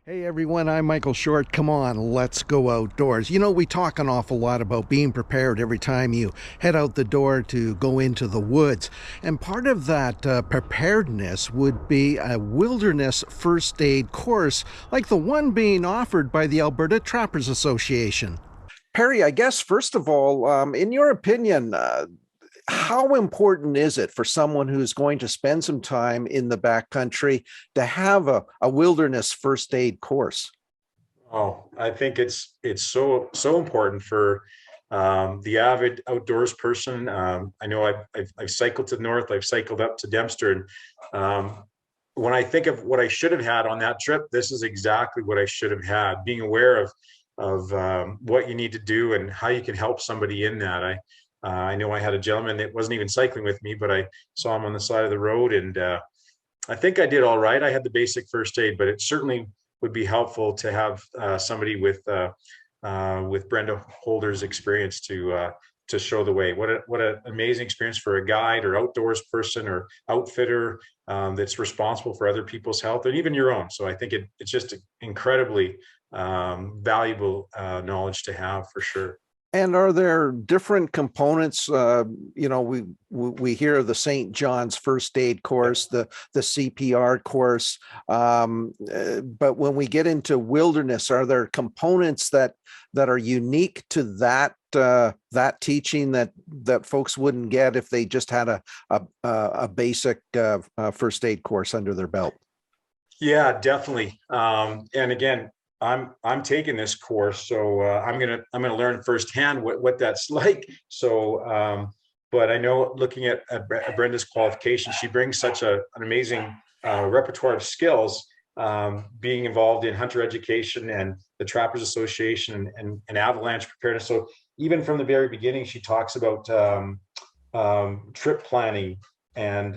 Hey everyone, I'm Michael Short. Come on, let's go outdoors. You know, we talk an awful lot about being prepared every time you head out the door to go into the woods. And part of that preparedness would be a wilderness first aid course like the one being offered by the Alberta Trappers Association. Perry, I guess, first of all, in your opinion, how important is it for someone who's going to spend some time in the backcountry to have a wilderness first aid course? Oh, I think it's so important for the avid outdoors person. I know I've cycled to the north, I've cycled up to Dempster, and when I think of what I should have had on that trip, this is exactly what I should have had. Being aware of what you need to do and how you can help somebody in that. I know I had a gentleman that wasn't even cycling with me, but I saw him on the side of the road, and I think I did all right. I had the basic first aid, but it certainly would be helpful to have somebody with Brenda Holder's experience to show the way. What an amazing experience for a guide or outdoors person or outfitter that's responsible for other people's health and even your own. So I think it's just incredibly valuable knowledge to have for sure. And are there different components? We hear of the St. John's first aid course, the CPR course, but when we get into wilderness, are there components that are unique to that teaching that folks wouldn't get if they just had a basic first aid course under their belt? Yeah, definitely. And again, I'm taking this course, so I'm gonna learn firsthand what that's like. So, but I know looking at Brenda's qualifications, she brings such an amazing repertoire of skills. Being involved in hunter education and the Trappers Association and avalanche preparedness. So even from the very beginning, she talks about trip planning, and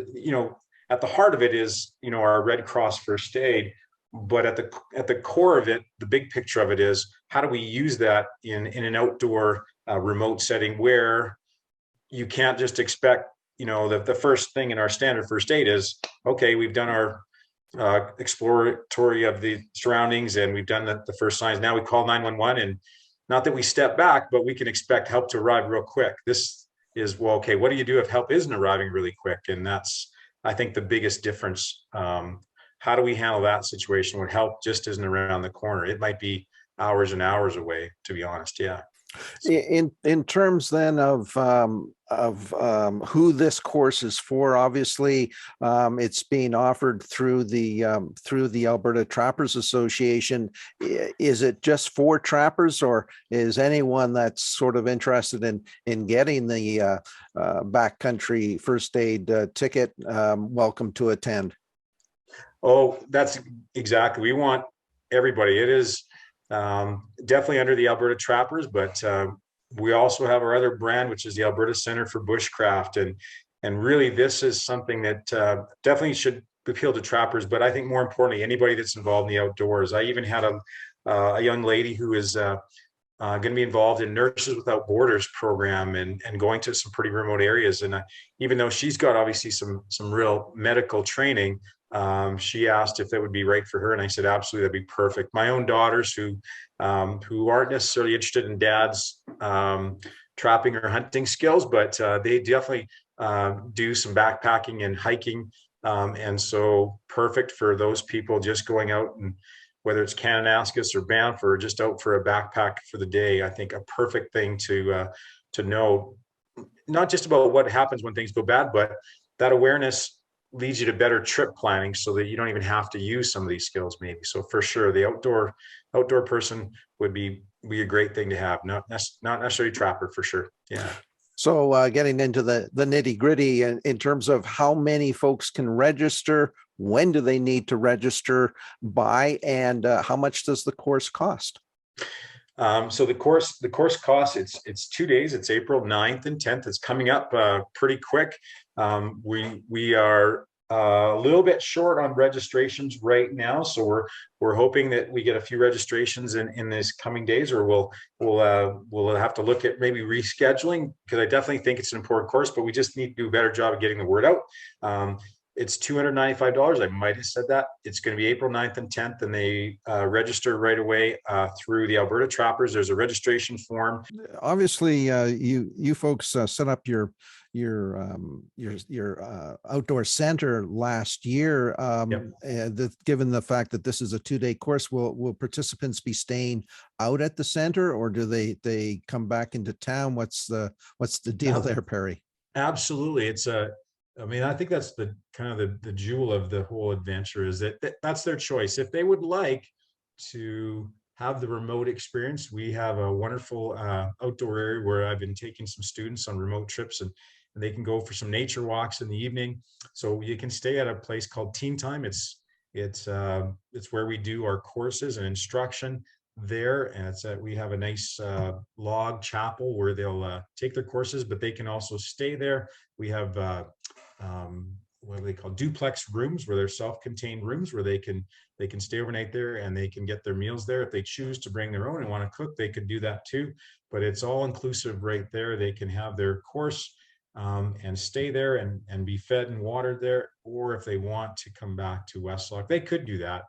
at the heart of it is our Red Cross first aid. But at the core of it, the big picture of it is how do we use that in an outdoor remote setting where you can't just expect, the first thing in our standard first aid is, okay, we've done our exploratory of the surroundings and we've done the first signs. Now we call 911, and not that we step back, but we can expect help to arrive real quick. This is, well, okay, what do you do if help isn't arriving really quick? And that's, I think, the biggest difference. How do we handle that situation when help just isn't around the corner? It might be hours and hours away, to be honest. Yeah. So, In terms then of who this course is for, obviously it's being offered through the Alberta Trappers Association. Is it just for trappers, or is anyone that's sort of interested in getting the backcountry first aid ticket welcome to attend? oh, that's exactly. We want everybody. It is definitely under the Alberta Trappers, but we also have our other brand, which is the Alberta Centre for Bushcraft, and really this is something that definitely should appeal to trappers. But I think more importantly, anybody that's involved in the outdoors. I even had a young lady who is going to be involved in Nurses Without Borders program and going to some pretty remote areas. And even though she's got obviously some real medical training, she asked if that would be right for her, and I said absolutely, that'd be perfect. My own daughters who aren't necessarily interested in dad's trapping or hunting skills, but they definitely do some backpacking and hiking, and so perfect for those people just going out, and whether it's Kananaskis or Banff or just out for a backpack for the day. I think a perfect thing to know, not just about what happens when things go bad, but that awareness leads you to better trip planning so that you don't even have to use some of these skills maybe. So for sure, the outdoor person would be a great thing to have, not necessarily trapper for sure. Yeah. So getting into the nitty gritty in terms of how many folks can register, when do they need to register by, and how much does the course cost? So the course costs, it's 2 days. It's April 9th and 10th. It's coming up pretty quick. We are a little bit short on registrations right now, so we're hoping that we get a few registrations in these coming days, or we'll have to look at maybe rescheduling, because I definitely think it's an important course, but we just need to do a better job of getting the word out. It's $295. I might have said that. It's going to be April 9th and 10th, and they register right away through the Alberta Trappers. There's a registration form. Obviously, you folks set up your outdoor center last year. Yep. Given the fact that this is a 2-day course, will participants be staying out at the center, or do they come back into town? What's the deal there, Perry? Absolutely. I think that's the kind of the jewel of the whole adventure, is that's their choice. If they would like to have the remote experience, we have a wonderful outdoor area where I've been taking some students on remote trips, and they can go for some nature walks in the evening. So you can stay at a place called Teen Time. It's where we do our courses and instruction there, and we have a nice log chapel where they'll take their courses, but they can also stay there. We have what do they call, duplex rooms, where they're self-contained rooms where they can stay overnight there, and they can get their meals there. If they choose to bring their own and want to cook, they could do that too, but it's all inclusive right there. They can have their course and stay there and be fed and watered there, or if they want to come back to Westlock, they could do that.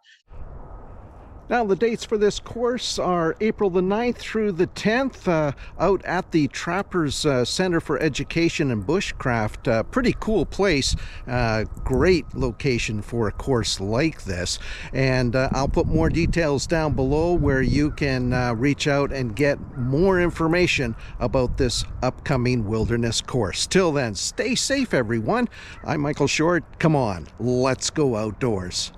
Now, the dates for this course are April the 9th through the 10th out at the Trappers Centre for Education and Bushcraft. Pretty cool place. Great location for a course like this. And I'll put more details down below where you can reach out and get more information about this upcoming wilderness course. Till then, stay safe, everyone. I'm Michael Short. Come on, let's go outdoors.